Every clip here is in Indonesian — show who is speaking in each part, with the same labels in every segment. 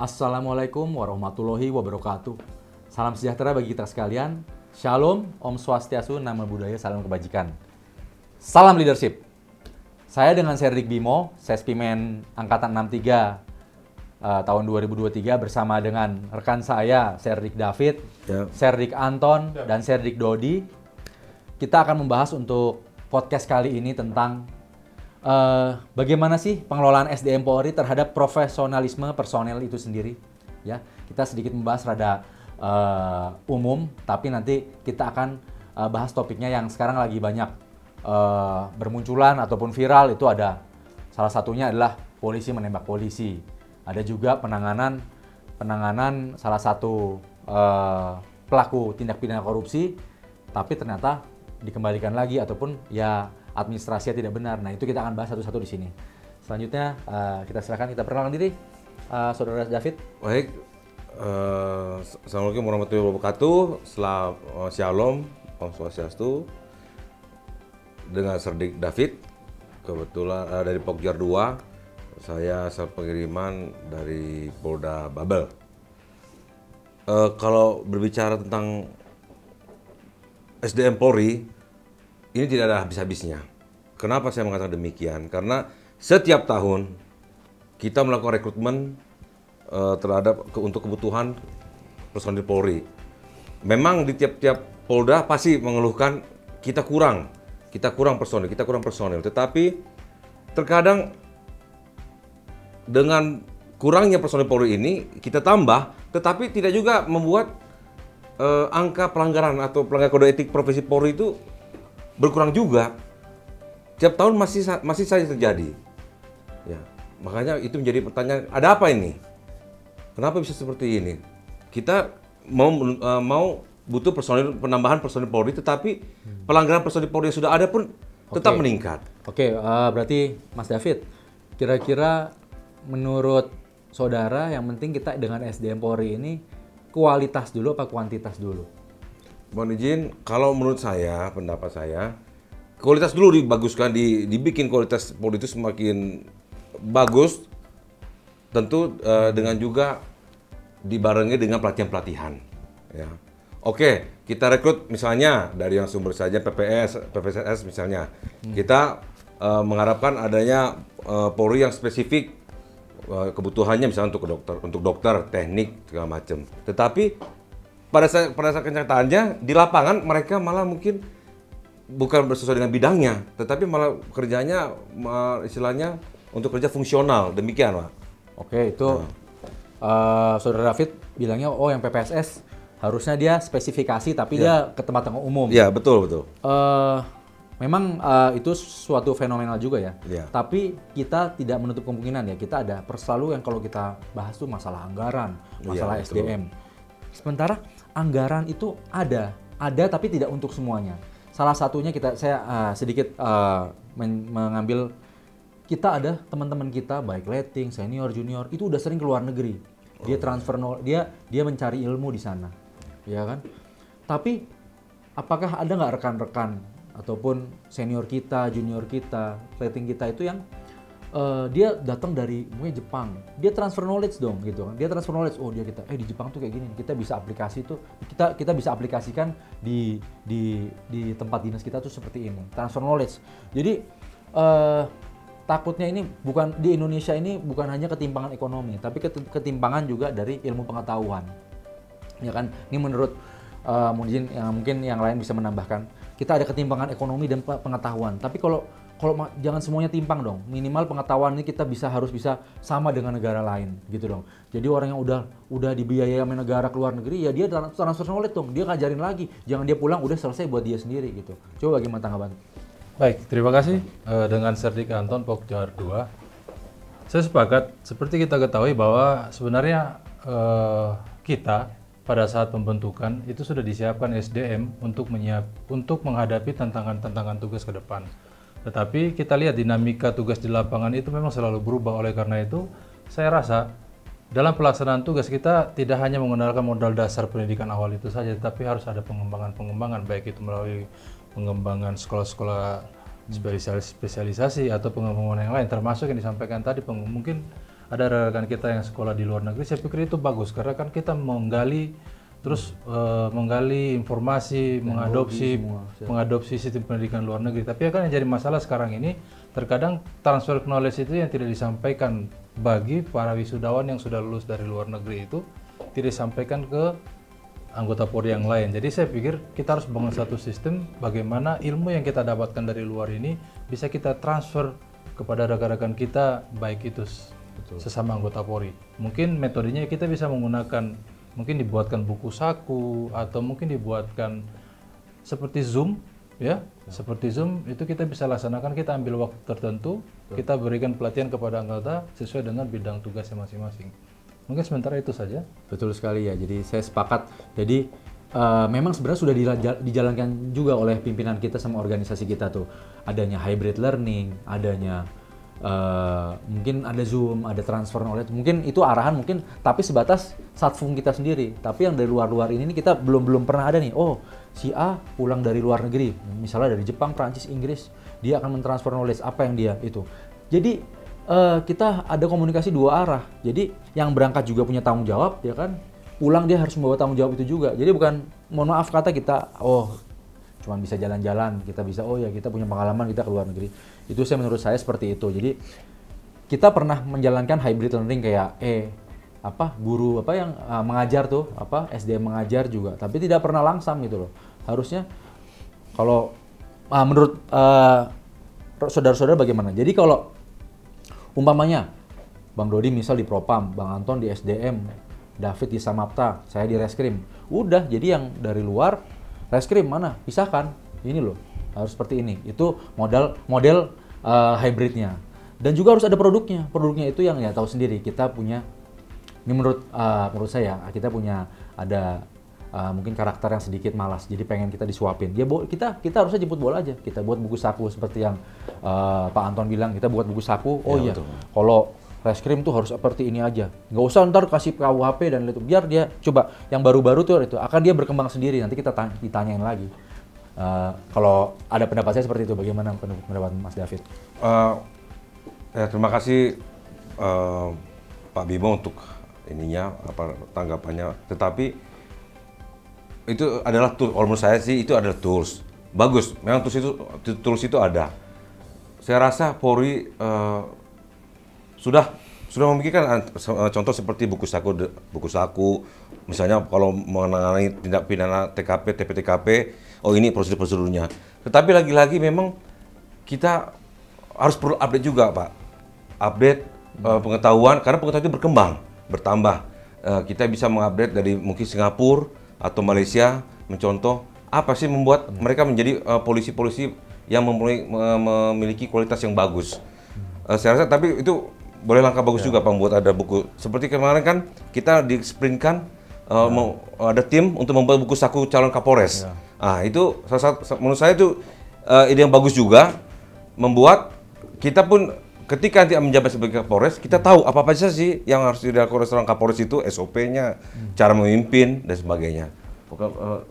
Speaker 1: Assalamualaikum warahmatullahi wabarakatuh. Salam sejahtera bagi kita sekalian. Shalom, Om Swastiastu, Namo Buddhaya, salam kebajikan. Salam leadership. Saya dengan Serdik Bimo, Sespimen Angkatan 63 tahun 2023 bersama dengan rekan saya, Serdik David, Serdik Anton, dan Serdik Dodi. Kita akan membahas untuk podcast kali ini tentang bagaimana sih pengelolaan SDM Polri terhadap profesionalisme personel itu sendiri. Ya, kita sedikit membahas rada umum, tapi nanti kita akan bahas topiknya yang sekarang lagi banyak bermunculan ataupun viral. Itu ada salah satunya adalah polisi menembak polisi. Ada juga penanganan salah satu pelaku tindak pidana korupsi, tapi ternyata dikembalikan lagi ataupun ya administrasinya tidak benar. Nah, itu kita akan bahas satu-satu di sini. Selanjutnya kita silakan, kita perkenalkan diri, Saudara David.
Speaker 2: Baik, Assalamualaikum warahmatullahi wabarakatuh. Shalom, Om Swastiastu. Dengan Serdik David, kebetulan dari Pokjar 2. Saya pengiriman dari Polda Babel. Kalau berbicara tentang SDM Polri, ini tidak ada habis-habisnya. Kenapa saya mengatakan demikian? Karena setiap tahun kita melakukan rekrutmen untuk kebutuhan personil Polri. Memang di tiap-tiap Polda pasti mengeluhkan kita kurang personil. Tetapi terkadang dengan kurangnya personil Polri ini kita tambah, tetapi tidak juga membuat angka pelanggaran atau pelanggaran kode etik profesi Polri itu berkurang juga. Tiap tahun masih saja terjadi. Ya, makanya itu menjadi pertanyaan, ada apa ini? Kenapa bisa seperti ini? Kita mau butuh penambahan personil Polri, tetapi pelanggaran personil Polri yang sudah ada pun tetap meningkat.
Speaker 1: Berarti Mas David, kira-kira menurut saudara yang penting kita dengan SDM Polri ini kualitas dulu apa kuantitas dulu?
Speaker 2: Mohon izin, kalau menurut saya, pendapat saya, kualitas dulu dibaguskan, dibikin kualitas Polri itu semakin bagus, tentu dengan juga dibarengi dengan pelatihan-pelatihan. Ya. Oke, kita rekrut misalnya dari yang sumber saja PPSS misalnya. Kita mengharapkan adanya Polri yang spesifik kebutuhannya misalnya untuk dokter, teknik segala macam. Tetapi pada saat kenyataannya di lapangan mereka malah mungkin bukan sesuai dengan bidangnya, tetapi malah kerjanya istilahnya untuk kerja fungsional, demikian Pak.
Speaker 1: Oke, itu Saudara David bilangnya yang PPSS harusnya dia spesifikasi tapi dia ke tempat yang umum.
Speaker 2: Iya, betul.
Speaker 1: Memang itu suatu fenomenal juga ya. Tapi kita tidak menutup kemungkinan ya, kita ada selalu yang kalau kita bahas tuh masalah anggaran, masalah SDM. Sementara anggaran itu ada tapi tidak untuk semuanya. Salah satunya saya sedikit mengambil, kita ada teman-teman kita baik letting, senior, junior itu udah sering ke luar negeri. Dia transfer dia mencari ilmu di sana. Ya kan? Tapi apakah ada nggak rekan-rekan ataupun senior kita, junior kita, letting kita itu yang dia datang dari mungkin Jepang, dia transfer knowledge dong gitu kan, dia transfer knowledge, di Jepang tuh kayak gini, kita bisa aplikasi tuh, kita bisa aplikasikan di tempat dinas kita tuh seperti ini, transfer knowledge. Jadi takutnya ini bukan di Indonesia ini bukan hanya ketimpangan ekonomi, tapi ketimpangan juga dari ilmu pengetahuan, ya kan? Ini menurut mungkin yang lain bisa menambahkan, kita ada ketimpangan ekonomi dan pengetahuan, tapi kalau jangan semuanya timpang dong. Minimal pengetahuan ini kita harus bisa sama dengan negara lain gitu dong. Jadi orang yang udah dibiayai sama negara ke luar negeri, ya dia transfer knowledge dong. Dia ngajarin lagi. Jangan dia pulang udah selesai buat dia sendiri gitu. Coba bagaimana tanggapan?
Speaker 3: Baik, terima kasih. Dengan Serdik Anton Pokjar 2. Saya sepakat, seperti kita ketahui bahwa sebenarnya kita pada saat pembentukan itu sudah disiapkan SDM untuk menghadapi tantangan-tantangan tugas ke depan. Tetapi kita lihat dinamika tugas di lapangan itu memang selalu berubah. Oleh karena itu, saya rasa dalam pelaksanaan tugas kita tidak hanya mengandalkan modal dasar pendidikan awal itu saja, tetapi harus ada pengembangan-pengembangan, baik itu melalui pengembangan sekolah-sekolah spesialisasi atau pengembangan yang lain, termasuk yang disampaikan tadi, mungkin ada rekan kita yang sekolah di luar negeri, saya pikir itu bagus karena kan kita menggali terus menggali informasi, mengadopsi sistem pendidikan luar negeri. Tapi kan yang jadi masalah sekarang ini terkadang transfer knowledge itu yang tidak disampaikan bagi para wisudawan yang sudah lulus dari luar negeri itu tidak disampaikan ke anggota Polri yang lain. Jadi saya pikir kita harus bangun satu sistem bagaimana ilmu yang kita dapatkan dari luar ini bisa kita transfer kepada rekan-rekan kita, baik itu sesama anggota Polri. Mungkin metodenya kita bisa menggunakan, mungkin dibuatkan buku saku atau mungkin dibuatkan seperti Zoom, ya, seperti Zoom itu kita bisa laksanakan, kita ambil waktu tertentu, kita berikan pelatihan kepada anggota sesuai dengan bidang tugasnya masing-masing. Mungkin sementara itu saja.
Speaker 1: Betul sekali ya. Jadi saya sepakat. Jadi memang sebenarnya sudah dijalankan juga oleh pimpinan kita sama organisasi kita tuh. Adanya hybrid learning, adanya mungkin ada Zoom, ada transfer knowledge. Mungkin itu arahan mungkin, tapi sebatas satfung kita sendiri. Tapi yang dari luar-luar ini kita belum pernah ada nih. Oh, si A pulang dari luar negeri, misalnya dari Jepang, Prancis, Inggris, dia akan mentransfer knowledge apa yang dia itu. Jadi kita ada komunikasi dua arah. Jadi yang berangkat juga punya tanggung jawab, ya kan? Pulang dia harus membawa tanggung jawab itu juga. Jadi bukan, mohon maaf kata kita, oh cuma bisa jalan-jalan, kita bisa, oh ya kita punya pengalaman kita ke luar negeri. Itu menurut saya seperti itu. Jadi kita pernah menjalankan hybrid learning kayak guru yang mengajar tuh, SDM mengajar juga, tapi tidak pernah langsam gitu loh. Harusnya kalau menurut saudara-saudara bagaimana? Jadi kalau umpamanya Bang Dodi misal di Propam, Bang Anton di SDM, David di Samapta, saya di Reskrim. Udah, jadi yang dari luar Reskrim mana? Pisahkan. Ini loh, harus seperti ini. Itu model hybridnya. Dan juga harus ada produknya. Produknya itu yang ya tahu sendiri. Kita punya, ini menurut saya, kita punya ada mungkin karakter yang sedikit malas. Jadi pengen kita disuapin. Kita harusnya jemput bola aja. Kita buat buku saku seperti yang Pak Anton bilang. Kita buat buku saku. Oh iya, kalau Reskrim tuh harus seperti ini aja. Nggak usah ntar kasih KUHP dan itu. Biar dia coba yang baru-baru tuh itu akan dia berkembang sendiri. Nanti kita ditanyain lagi. Kalau ada pendapat saya seperti itu, bagaimana pendapat Mas David?
Speaker 2: Terima kasih Pak Bimo untuk tanggapannya. Tetapi itu adalah tools. Kalau menurut saya sih itu adalah tools. Bagus. Memang tools itu ada. Saya rasa Polri sudah memikirkan contoh seperti buku saku, misalnya kalau mengenai tindak pidana TKP, TPTKP, oh ini prosedur-prosedurnya. Tetapi lagi-lagi memang kita harus perlu update juga, Pak. Update pengetahuan, karena pengetahuan itu bertambah. Kita bisa mengupdate dari mungkin Singapura atau Malaysia, mencontoh apa sih membuat mereka menjadi polisi-polisi yang memiliki kualitas yang bagus. Saya rasa, tapi itu boleh langkah bagus juga Pak, membuat ada buku. Seperti kemarin kan kita di-sprintkan ada tim untuk membuat buku saku calon Kapolres. Nah itu menurut saya itu ide yang bagus juga, membuat kita pun ketika nanti menjabat sebagai Kapolres, kita tahu apa saja sih yang harus dilakukan seorang Kapolres itu, SOP-nya, cara memimpin dan sebagainya.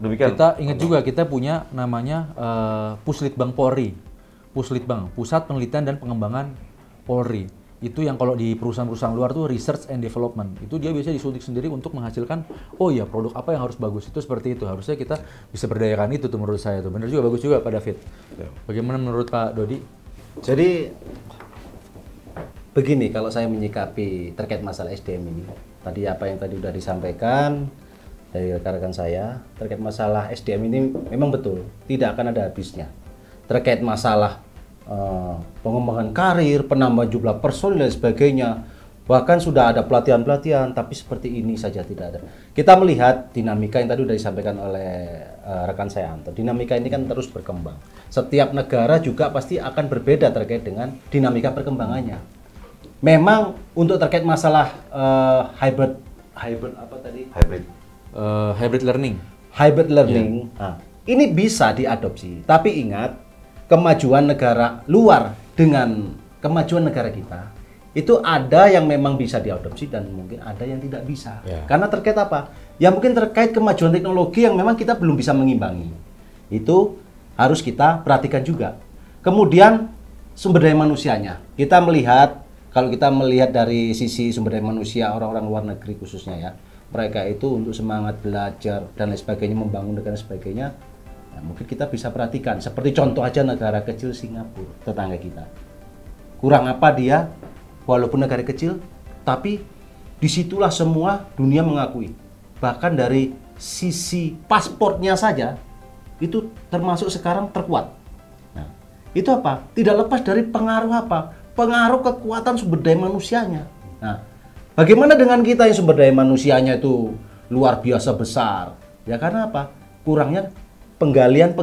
Speaker 2: Demikian.
Speaker 1: Kita ingat juga kita punya namanya Puslitbang Polri, Puslitbang, Pusat Penelitian dan Pengembangan Polri. Itu yang kalau di perusahaan-perusahaan luar tuh research and development. Itu dia biasanya disuntik sendiri untuk menghasilkan, oh ya produk apa yang harus bagus. Itu seperti itu. Harusnya kita bisa berdayakan itu tuh menurut saya tuh. Benar juga, bagus juga Pak David. Bagaimana menurut Pak Dodi?
Speaker 4: Jadi begini kalau saya menyikapi terkait masalah SDM ini. Tadi apa yang tadi sudah disampaikan dari rekan-rekan saya terkait masalah SDM ini memang betul tidak akan ada habisnya. Terkait masalah pengembangan karir, penambahan jumlah personil dan sebagainya. Bahkan sudah ada pelatihan-pelatihan, tapi seperti ini saja tidak ada. Kita melihat dinamika yang tadi sudah disampaikan oleh rekan saya Anto. Dinamika ini kan terus berkembang. Setiap negara juga pasti akan berbeda terkait dengan dinamika perkembangannya. Memang untuk terkait masalah hybrid
Speaker 1: learning.
Speaker 4: Hybrid learning. Nah, ini bisa diadopsi, tapi ingat kemajuan negara luar dengan kemajuan negara kita itu ada yang memang bisa diadopsi dan mungkin ada yang tidak bisa. Karena terkait apa? Ya mungkin terkait kemajuan teknologi yang memang kita belum bisa mengimbangi. Itu harus kita perhatikan juga. Kemudian sumber daya manusianya. Kita melihat kalau kita melihat dari sisi sumber daya manusia orang-orang luar negeri khususnya ya, mereka itu untuk semangat belajar dan lain sebagainya, membangun negara dan sebagainya, ya mungkin kita bisa perhatikan seperti contoh aja negara kecil Singapura, tetangga kita. Kurang apa dia, walaupun negara kecil, tapi disitulah semua dunia mengakui. Bahkan dari sisi pasportnya saja itu termasuk sekarang terkuat. Nah, itu apa? Tidak lepas dari pengaruh apa? Pengaruh kekuatan sumber daya manusianya. Nah, bagaimana dengan kita yang sumber daya manusianya itu luar biasa besar? Ya karena apa? Kurangnya penggalian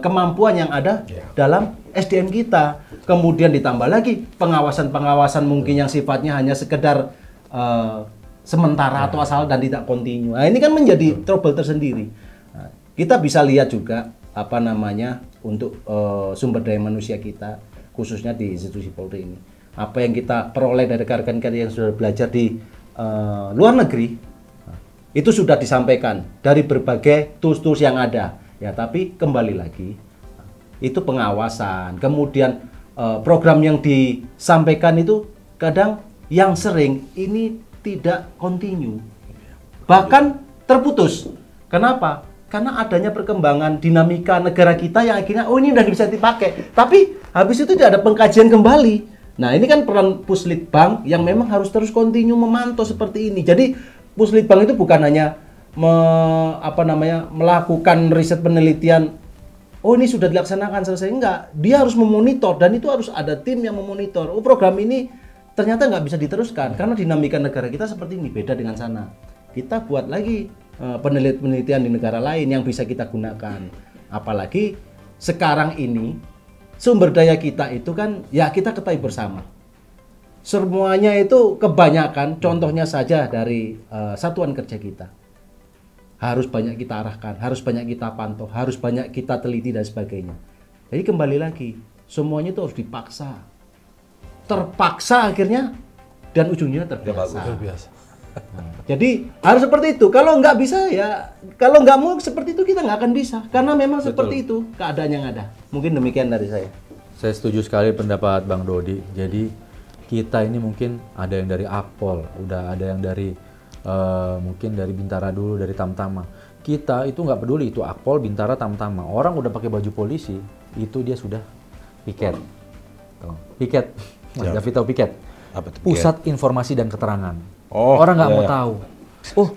Speaker 4: kemampuan yang ada dalam SDM kita. Kemudian ditambah lagi pengawasan mungkin yang sifatnya hanya sekedar sementara atau asal dan tidak kontinu. Nah, ini kan menjadi trouble tersendiri. Nah, kita bisa lihat juga untuk sumber daya manusia kita khususnya di institusi Polri ini. Apa yang kita peroleh dari rekan-rekan yang sudah belajar di luar negeri itu sudah disampaikan dari berbagai tools-tools yang ada. Ya, tapi kembali lagi itu pengawasan. Kemudian program yang disampaikan itu kadang yang sering ini tidak kontinu. Bahkan terputus. Kenapa? Karena adanya perkembangan dinamika negara kita yang akhirnya ini udah bisa dipakai. Tapi habis itu tidak ada pengkajian kembali. Nah, ini kan peran Puslitbang yang memang harus terus kontinu memantau seperti ini. Jadi Puslitbang itu bukan hanya melakukan riset penelitian, oh ini sudah dilaksanakan selesai, enggak. Dia harus memonitor dan itu harus ada tim yang memonitor. Oh, program ini ternyata nggak bisa diteruskan karena dinamika negara kita seperti ini, beda dengan sana. Kita buat lagi penelitian di negara lain yang bisa kita gunakan. Apalagi sekarang ini sumber daya kita itu kan ya kita ketahui bersama. Semuanya itu kebanyakan, contohnya saja dari satuan kerja kita. Harus banyak kita arahkan, harus banyak kita pantau, harus banyak kita teliti dan sebagainya. Jadi kembali lagi, semuanya itu harus dipaksa. Terpaksa akhirnya dan ujungnya terbiasa. Jadi harus seperti itu. Kalau nggak bisa ya, kalau nggak mau seperti itu kita nggak akan bisa. Karena memang seperti itu keadaan yang ada. Mungkin demikian dari saya.
Speaker 1: Saya setuju sekali pendapat Bang Dodi. Jadi kita ini mungkin ada yang dari Akpol, udah ada yang dari mungkin dari Bintara dulu, dari Tamtama. Kita itu nggak peduli itu Akpol, Bintara, Tamtama. Orang udah pakai baju polisi, itu dia sudah piket. Piket, Mas David tahu piket?
Speaker 2: Apa itu,
Speaker 1: Pusat Informasi dan Keterangan.
Speaker 2: Oh,
Speaker 1: orang nggak mau tahu. Oh,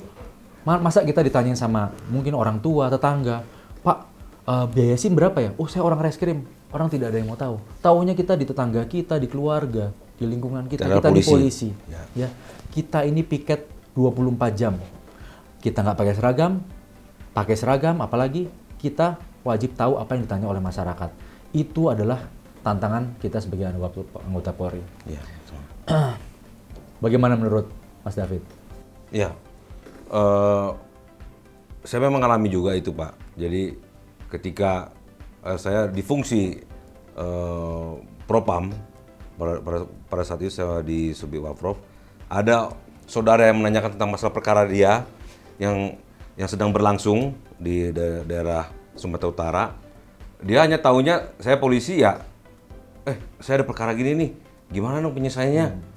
Speaker 1: masa kita ditanyain sama mungkin orang tua, tetangga, Pak, biaya SIM berapa ya? Oh, saya orang reskrim. Orang tidak ada yang mau tahu. Taunya kita di tetangga kita, di keluarga, di lingkungan kita, kita di polisi. Ya. Kita ini piket 24 jam. Kita nggak pakai seragam, apalagi kita wajib tahu apa yang ditanya oleh masyarakat. Itu adalah tantangan kita sebagai anggota Polri. Ya. Bagaimana menurut Mas David?
Speaker 2: Ya, saya memang mengalami juga itu, Pak. Jadi ketika saya di fungsi Propam, pada saat itu saya di Subdit Wafrof, ada saudara yang menanyakan tentang masalah perkara dia yang sedang berlangsung di daerah Sumatera Utara. Dia hanya tahunya saya polisi ya, saya ada perkara gini nih, gimana dong penyelesaiannya?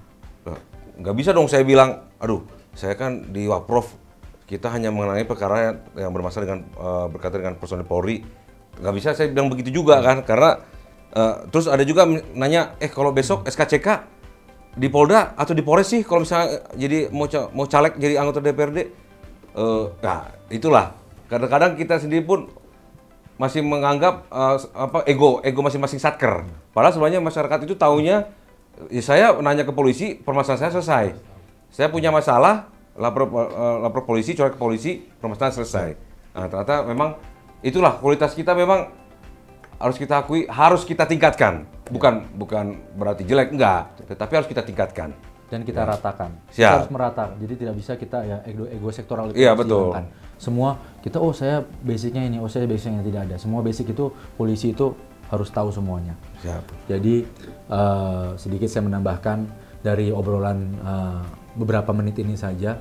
Speaker 2: Nggak bisa dong saya bilang, aduh saya kan di Wafrof, kita hanya mengenai perkara yang bermasalah dengan berkaitan dengan personil Polri. Nggak bisa saya bilang begitu juga kan, karena terus ada juga nanya, kalau besok SKCK di Polda atau di Polres sih kalau misalnya jadi mau caleg jadi anggota DPRD. Nah itulah kadang-kadang kita sendiri pun masih menganggap ego masing-masing satker. Padahal sebenarnya masyarakat itu taunya ya saya nanya ke polisi, permasalahan saya selesai. Saya punya masalah, lapor polisi, coret ke polisi, permasalahan selesai. Nah, ternyata memang itulah kualitas kita memang harus kita akui, harus kita tingkatkan. Bukan berarti jelek, enggak, tetapi harus kita tingkatkan.
Speaker 1: Dan kita ratakan.
Speaker 2: Siap.
Speaker 1: Kita harus meratakan. Jadi tidak bisa kita ya ego sektoral itu.
Speaker 2: Iya, betul.
Speaker 1: Semua kita saya basicnya ini, saya basicnya tidak ada. Semua basic itu polisi itu harus tahu semuanya.
Speaker 2: Siap.
Speaker 1: Jadi sedikit saya menambahkan dari obrolan beberapa menit ini saja,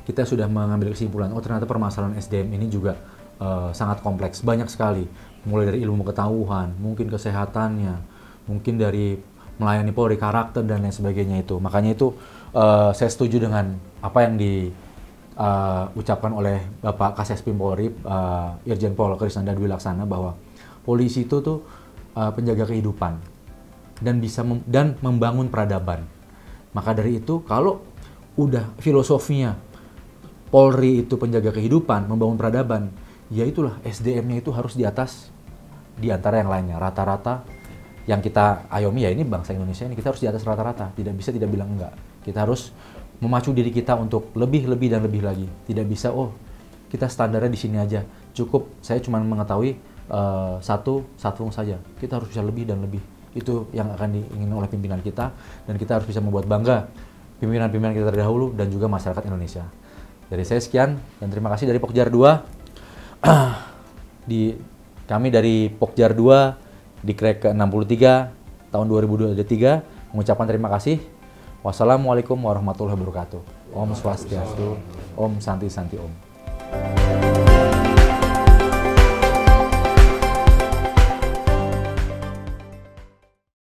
Speaker 1: kita sudah mengambil kesimpulan, ternyata permasalahan SDM ini juga sangat kompleks, banyak sekali. Mulai dari ilmu pengetahuan, mungkin kesehatannya, mungkin dari melayani Polri, karakter dan lain sebagainya itu. Makanya itu saya setuju dengan apa yang diucapkan oleh Bapak Kasespim Polri, Irjen Pol Krisnanda Dwi Laksana, bahwa polisi itu tuh penjaga kehidupan dan bisa dan membangun peradaban. Maka dari itu kalau udah filosofinya Polri itu penjaga kehidupan, membangun peradaban, ya itulah SDM-nya itu harus di atas di antara yang lainnya. Rata-rata yang kita ayomi ya ini bangsa Indonesia ini, kita harus di atas rata-rata. Tidak bisa tidak bilang enggak. Kita harus memacu diri kita untuk lebih dan lebih lagi. Tidak bisa kita standarnya di sini aja. Cukup saya cuma mengetahui satu saja. Kita harus bisa lebih dan lebih. Itu yang akan diingin oleh pimpinan kita, dan kita harus bisa membuat bangga pimpinan-pimpinan kita terdahulu dan juga masyarakat Indonesia. Dari saya sekian dan terima kasih dari Pokjar 2. Kami dari Pokjar 2 di Krek ke-63 tahun 2023 mengucapkan terima kasih. Wassalamualaikum warahmatullahi wabarakatuh. Om Swastiastu, Om Santi Santi Om.